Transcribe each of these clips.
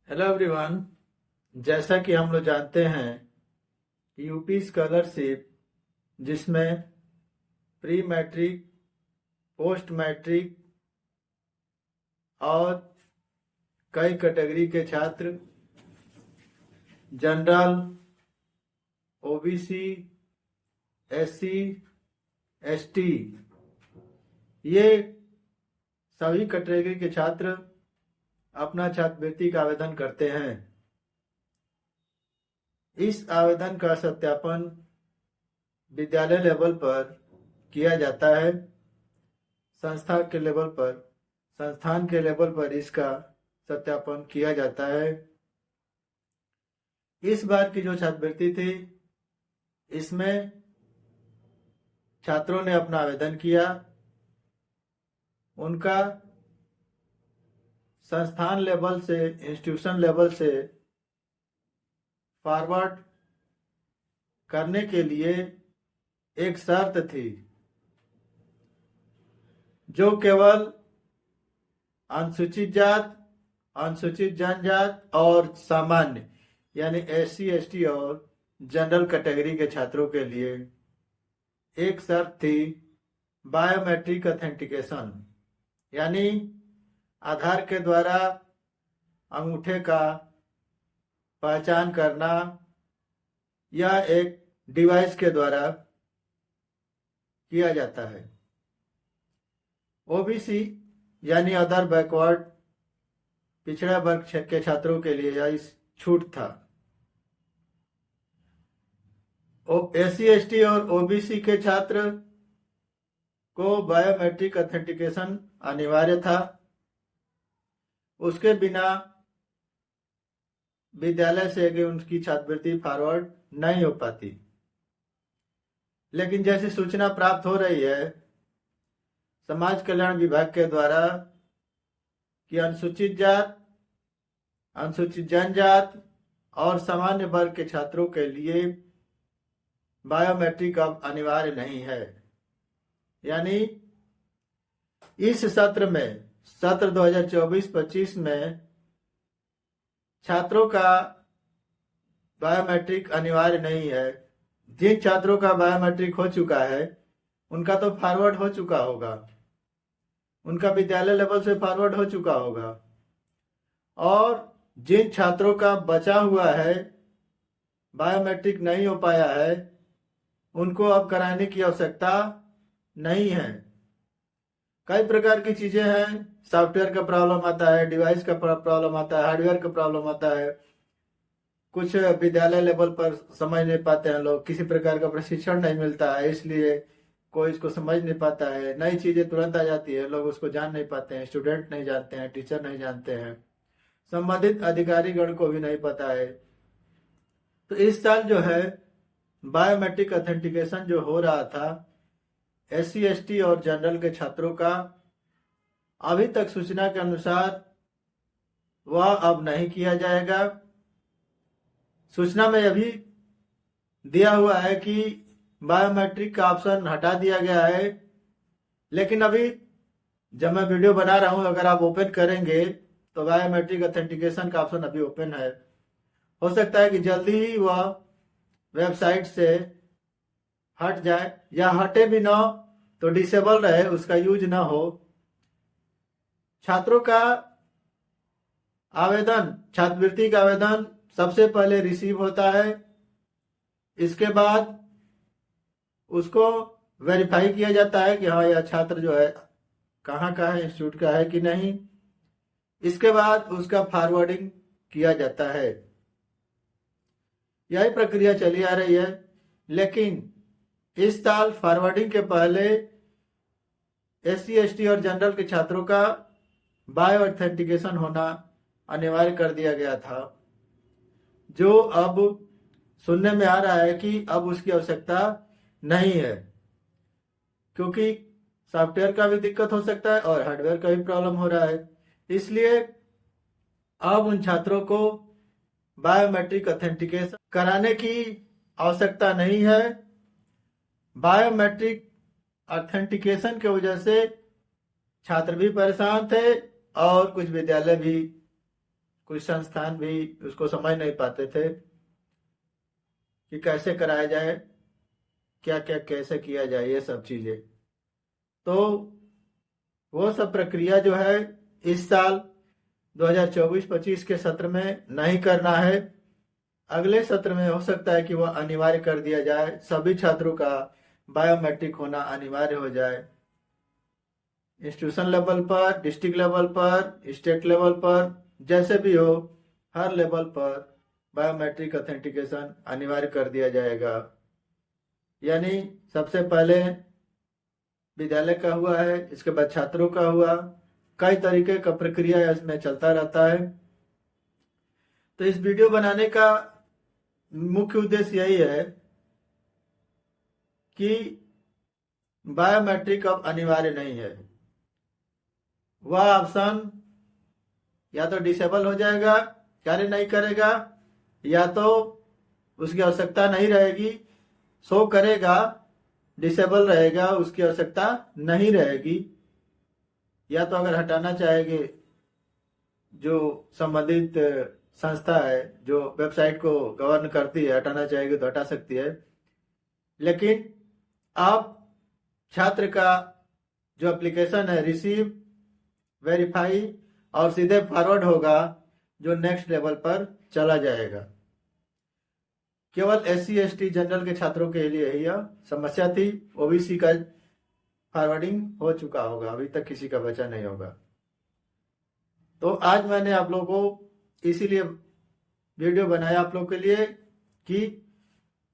Hello everyone. जैसा कि हम लोग जानते हैं यूपी स्कॉलरशिप जिसमें प्री मैट्रिक, पोस्ट मैट्रिक और कई कैटेगरी के छात्र, जनरल, ओबीसी, एससी, एसटी, ये सभी कैटेगरी के छात्र अपना छात्रवृत्ति का आवेदन करते हैं। इस आवेदन का सत्यापन विद्यालय लेवल पर किया जाता है। संस्थान के लेवल पर इसका सत्यापन किया जाता है। इस बार की जो छात्रवृत्ति थी, इसमें छात्रों ने अपना आवेदन किया। उनका संस्थान लेवल से, इंस्टीट्यूशन लेवल से फॉरवर्ड करने के लिए एक शर्त थी, जो केवल अनुसूचित जात, अनुसूचित जनजात और सामान्य यानी एससी, एसटी और जनरल कैटेगरी के छात्रों के लिए एक शर्त थी, बायोमेट्रिक ऑथेंटिकेशन, यानी आधार के द्वारा अंगूठे का पहचान करना या एक डिवाइस के द्वारा किया जाता है। ओबीसी यानी अदर बैकवर्ड पिछड़ा वर्ग के छात्रों के लिए यह छूट था। एससी, एसटी और ओबीसी के छात्र को बायोमेट्रिक ऑथेंटिकेशन अनिवार्य था। उसके बिना विद्यालय से कि उनकी छात्रवृत्ति फॉरवर्ड नहीं हो पाती। लेकिन जैसी सूचना प्राप्त हो रही है समाज कल्याण विभाग के द्वारा कि अनुसूचित जात, अनुसूचित जनजात और सामान्य वर्ग के छात्रों के लिए बायोमेट्रिक अब अनिवार्य नहीं है। यानी इस सत्र 2024-25 में छात्रों का बायोमेट्रिक अनिवार्य नहीं है। जिन छात्रों का बायोमेट्रिक हो चुका है उनका तो फॉरवर्ड हो चुका होगा, उनका विद्यालय लेवल से फॉरवर्ड हो चुका होगा, और जिन छात्रों का बचा हुआ है, बायोमेट्रिक नहीं हो पाया है, उनको अब कराने की आवश्यकता नहीं है। कई प्रकार की चीजें हैं, सॉफ्टवेयर का प्रॉब्लम आता है, डिवाइस का प्रॉब्लम आता है, हार्डवेयर का प्रॉब्लम आता है। कुछ विद्यालय लेवल पर समझ नहीं पाते हैं लोग, किसी प्रकार का प्रशिक्षण नहीं मिलता है, इसलिए कोई इसको समझ नहीं पाता है। नई चीजें तुरंत आ जाती है, लोग उसको जान नहीं पाते हैं, स्टूडेंट नहीं जानते हैं, टीचर नहीं जानते हैं, संबंधित अधिकारी गण को भी नहीं पता है। तो इस साल जो है बायोमेट्रिक ऑथेंटिकेशन जो हो रहा था एससी, एसटी और जनरल के छात्रों का, अभी तक सूचना के अनुसार वह अब नहीं किया जाएगा। सूचना में अभी दिया हुआ है कि बायोमेट्रिक का ऑप्शन हटा दिया गया है, लेकिन अभी जब मैं वीडियो बना रहा हूं, अगर आप ओपन करेंगे तो बायोमेट्रिक ऑथेंटिकेशन का ऑप्शन अभी ओपन है। हो सकता है कि जल्दी ही वह वेबसाइट से हट जाए, या हटे भी ना तो डिसेबल रहे, उसका यूज ना हो। छात्रों का आवेदन, छात्रवृत्ति का आवेदन सबसे पहले रिसीव होता है। इसके बाद उसको वेरीफाई किया जाता है कि हाँ यह छात्र जो है कहाँ का है, इंस्टीट्यूट का है कि नहीं। इसके बाद उसका फॉरवर्डिंग किया जाता है। यही प्रक्रिया चली आ रही है, लेकिन इस साल फॉरवर्डिंग के पहले एससी, एसटी और जनरल के छात्रों का बायो ऑथेंटिकेशन होना अनिवार्य कर दिया गया था, जो अब सुनने में आ रहा है कि अब उसकी आवश्यकता नहीं है, क्योंकि सॉफ्टवेयर का भी दिक्कत हो सकता है और हार्डवेयर का भी प्रॉब्लम हो रहा है। इसलिए अब उन छात्रों को बायोमेट्रिक ऑथेंटिकेशन कराने की आवश्यकता नहीं है। बायोमेट्रिक ऑथेंटिकेशन की वजह से छात्र भी परेशान थे और कुछ विद्यालय भी कुछ संस्थान भी उसको समझ नहीं पाते थे कि कैसे कराया जाए, क्या क्या कैसे किया जाए, ये सब चीजें। तो वो सब प्रक्रिया जो है इस साल 2024-25 के सत्र में नहीं करना है। अगले सत्र में हो सकता है कि वह अनिवार्य कर दिया जाए, सभी छात्रों का बायोमेट्रिक होना अनिवार्य हो जाए। इंस्टीट्यूशन लेवल पर, डिस्ट्रिक्ट लेवल पर, स्टेट लेवल पर, जैसे भी हो, हर लेवल पर बायोमेट्रिक ऑथेंटिकेशन अनिवार्य कर दिया जाएगा। यानी सबसे पहले विद्यालय का हुआ है, इसके बाद छात्रों का हुआ, कई तरीके का प्रक्रिया इसमें चलता रहता है। तो इस वीडियो बनाने का मुख्य उद्देश्य यही है कि बायोमेट्रिक अब अनिवार्य नहीं है। वह ऑप्शन या तो डिसेबल हो जाएगा, कार्य नहीं करेगा, या तो उसकी आवश्यकता नहीं रहेगी, शो करेगा, डिसेबल रहेगा, उसकी आवश्यकता नहीं रहेगी। या तो अगर हटाना चाहेंगे, जो संबंधित संस्था है जो वेबसाइट को गवर्न करती है, हटाना चाहेगी तो हटा सकती है। लेकिन आप छात्र का जो एप्लीकेशन है रिसीव, वेरीफाई और सीधे फॉरवर्ड होगा, जो नेक्स्ट लेवल पर चला जाएगा। केवल SC/ST जनरल के छात्रों के लिए यह समस्या थी। OBC का फॉरवर्डिंग हो चुका होगा, अभी तक किसी का बचा नहीं होगा। तो आज मैंने आप लोगों को इसीलिए वीडियो बनाया आप लोगों के लिए कि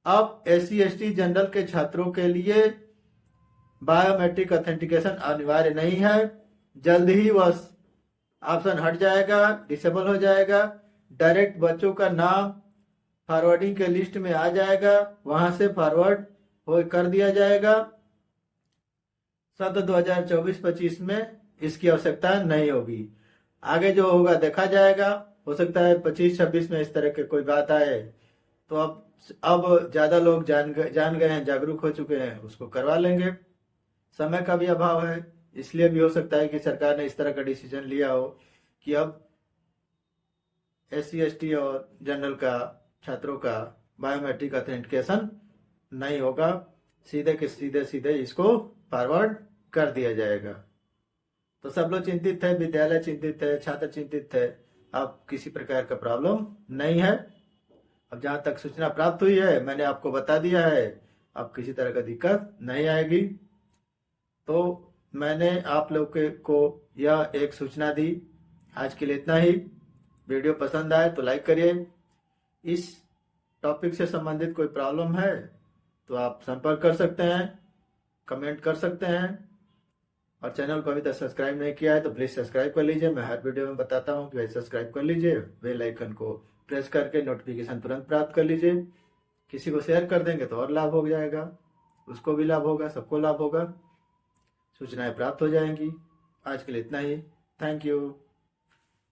अब SC/ST जनरल के छात्रों के लिए बायोमेट्रिक ऑथेंटिकेशन अनिवार्य नहीं है। जल्द ही वह ऑप्शन हट जाएगा, डिसेबल हो जाएगा। डायरेक्ट बच्चों का नाम फॉरवर्डिंग के लिस्ट में आ जाएगा, वहां से फॉरवर्ड हो कर दिया जाएगा। सत्र 2024-25 में इसकी आवश्यकता नहीं होगी। आगे जो होगा देखा जाएगा। हो सकता है 25-26 में इस तरह की कोई बात आए, तो अब ज्यादा लोग जान गए हैं, जागरूक हो चुके हैं, उसको करवा लेंगे। समय का भी अभाव है, इसलिए भी हो सकता है कि सरकार ने इस तरह का डिसीजन लिया हो कि अब SC/ST और जनरल का छात्रों का बायोमेट्रिक ऑथेंटिकेशन नहीं होगा, सीधे के सीधे इसको फॉरवर्ड कर दिया जाएगा। तो सब लोग चिंतित है, विद्यालय चिंतित है, छात्र चिंतित है। अब किसी प्रकार का प्रॉब्लम नहीं है। अब जहां तक सूचना प्राप्त हुई है मैंने आपको बता दिया है, अब किसी तरह का दिक्कत नहीं आएगी। तो मैंने आप लोग को यह एक सूचना दी। आज के लिए इतना ही। वीडियो पसंद आए तो लाइक करिए। इस टॉपिक से संबंधित कोई प्रॉब्लम है तो आप संपर्क कर सकते हैं, कमेंट कर सकते हैं। और चैनल को अभी तक सब्सक्राइब नहीं किया है तो प्लीज सब्सक्राइब कर लीजिए। मैं हर वीडियो में बताता हूं कि भाई सब्सक्राइब कर लीजिए, बेल आइकन को प्रेस करके नोटिफिकेशन तुरंत प्राप्त कर लीजिए। किसी को शेयर कर देंगे तो और लाभ हो जाएगा, उसको भी लाभ होगा, सबको लाभ होगा, सूचनाएं प्राप्त हो जाएंगी। आज के लिए इतना ही। Thank you.